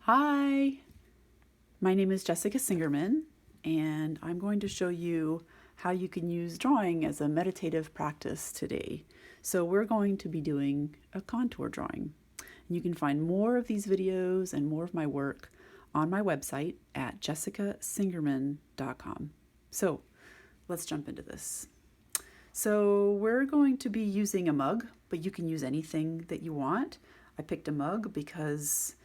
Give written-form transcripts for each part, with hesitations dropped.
Hi, my name is Jessica Singerman, and I'm going to show you how you can use drawing as a meditative practice today. So we're going to be doing a contour drawing. And you can find more of these videos and more of my work on my website at jessicasingerman.com. So let's jump into this. So we're going to be using a mug, but you can use anything that you want. I picked a mug because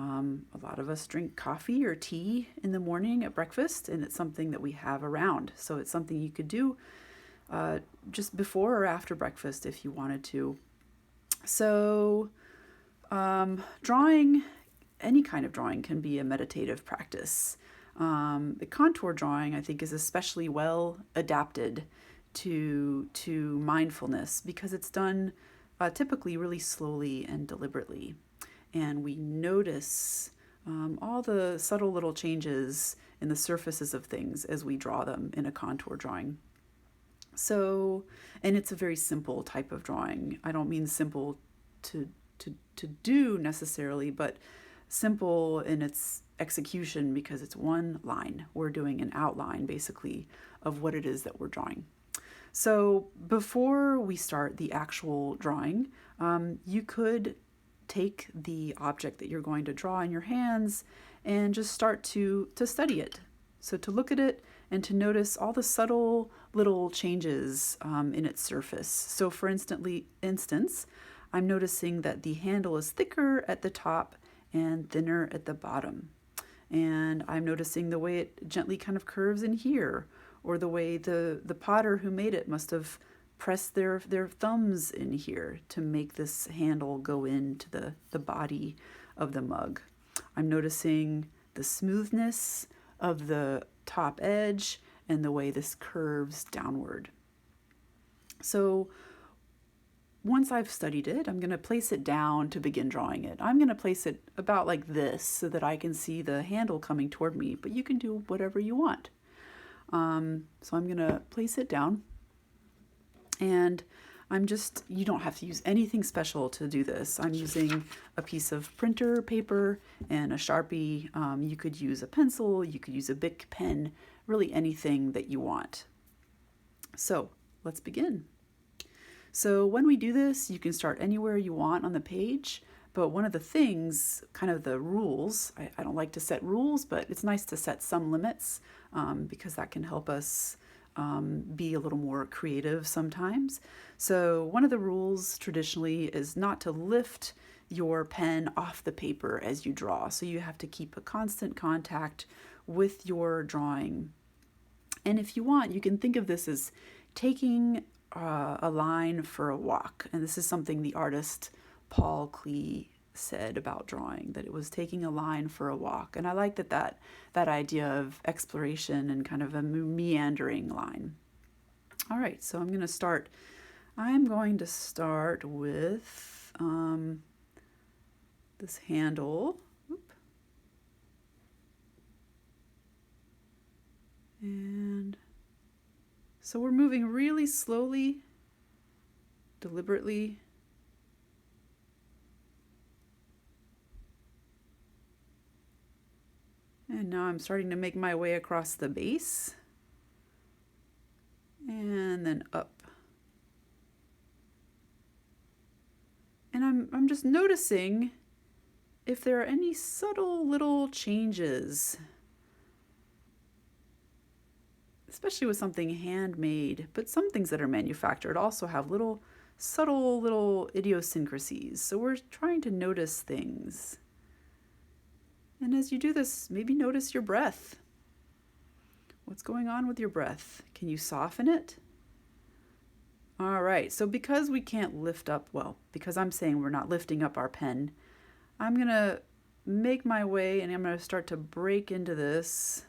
a lot of us drink coffee or tea in the morning at breakfast, and it's something that we have around. So it's something you could do just before or after breakfast if you wanted to. So drawing, any kind of drawing can be a meditative practice. The contour drawing, I think, is especially well adapted to mindfulness because it's done typically really slowly and deliberately. And we notice all the subtle little changes in the surfaces of things as we draw them in a contour drawing. So, and it's a very simple type of drawing. I don't mean simple to do necessarily, but simple in its execution because it's one line. We're doing an outline basically of what it is that we're drawing. So before we start the actual drawing, you could take the object that you're going to draw in your hands and just start to study it. So to look at it and to notice all the subtle little changes in its surface. So for instance, I'm noticing that the handle is thicker at the top and thinner at the bottom. And I'm noticing the way it gently kind of curves in here, or the way the potter who made it must have press their thumbs in here to make this handle go into the body of the mug. I'm noticing the smoothness of the top edge and the way this curves downward. So once I've studied it, I'm going to place it down to begin drawing it. I'm going to place it about like this so that I can see the handle coming toward me, but you can do whatever you want. So I'm going to place it down. And you don't have to use anything special to do this. I'm using a piece of printer paper and a Sharpie. You could use a pencil, you could use a Bic pen, really anything that you want. So let's begin. So when we do this, you can start anywhere you want on the page. But one of the things, kind of the rules, I don't like to set rules, but it's nice to set some limits because that can help us be a little more creative sometimes. So one of the rules traditionally is not to lift your pen off the paper as you draw. So you have to keep a constant contact with your drawing. And if you want, you can think of this as taking a line for a walk. And this is something the artist Paul Klee said about drawing, that it was taking a line for a walk. And I like that idea of exploration and kind of a meandering line. All right, so I'm going to start with this handle. And so we're moving really slowly, deliberately. And now I'm starting to make my way across the base and then up. And I'm just noticing if there are any subtle little changes, especially with something handmade, but some things that are manufactured also have subtle little idiosyncrasies. So we're trying to notice things. And as you do this, maybe notice your breath. What's going on with your breath? Can you soften it? All right, so because we can't lift up, because I'm saying we're not lifting up our pen, I'm going to make my way and I'm going to start to break into this.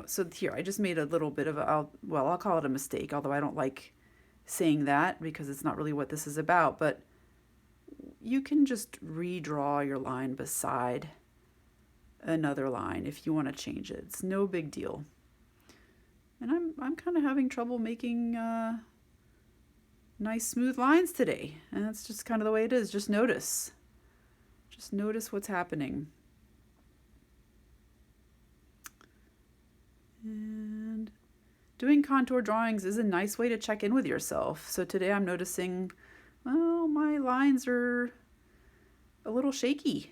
So here I just made a little bit of I'll call it a mistake, although I don't like saying that because it's not really what this is about, but you can just redraw your line beside another line if you want to change it. It's no big deal. And I'm kind of having trouble making nice smooth lines today. And that's just kind of the way it is. Just notice. Just notice what's happening. And doing contour drawings is a nice way to check in with yourself. So today I'm noticing, well, my lines are a little shaky.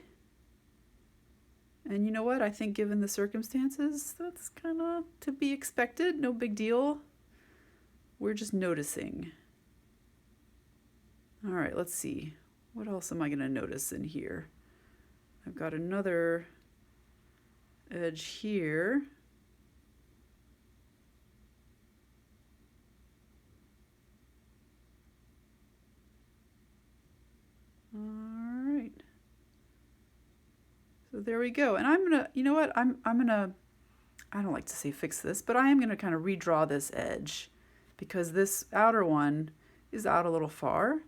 And you know what? I think given the circumstances, that's kind of to be expected. No big deal. We're just noticing. All right, let's see. What else am I going to notice in here? I've got another edge here. All right. So there we go. And I'm gonna, you know what? I'm gonna, I don't like to say fix this, but I am gonna kind of redraw this edge because this outer one is out a little far.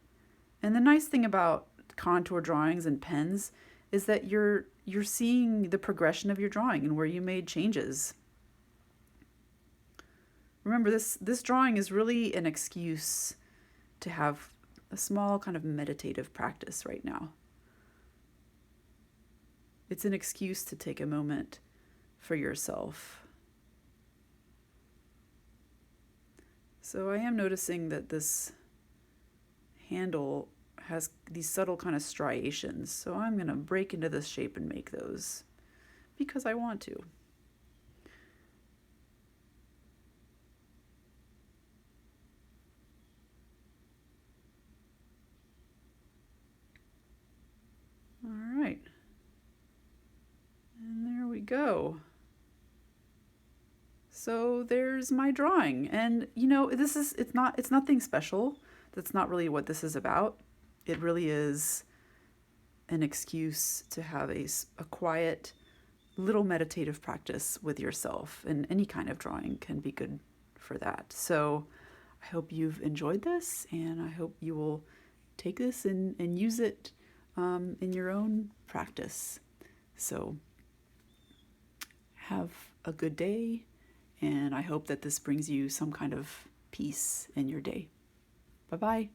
And the nice thing about contour drawings and pens is that you're seeing the progression of your drawing and where you made changes. Remember, this drawing is really an excuse to have a small kind of meditative practice right now. It's an excuse to take a moment for yourself. So I am noticing that this handle has these subtle kind of striations. So I'm going to break into this shape and make those because I want to. All right. And there we go. So there's my drawing. And you know, it's nothing special. That's not really what this is about. It really is an excuse to have a quiet little meditative practice with yourself, and any kind of drawing can be good for that. So I hope you've enjoyed this, and I hope you will take this and use it in your own practice. So have a good day, and I hope that this brings you some kind of peace in your day. Bye-bye.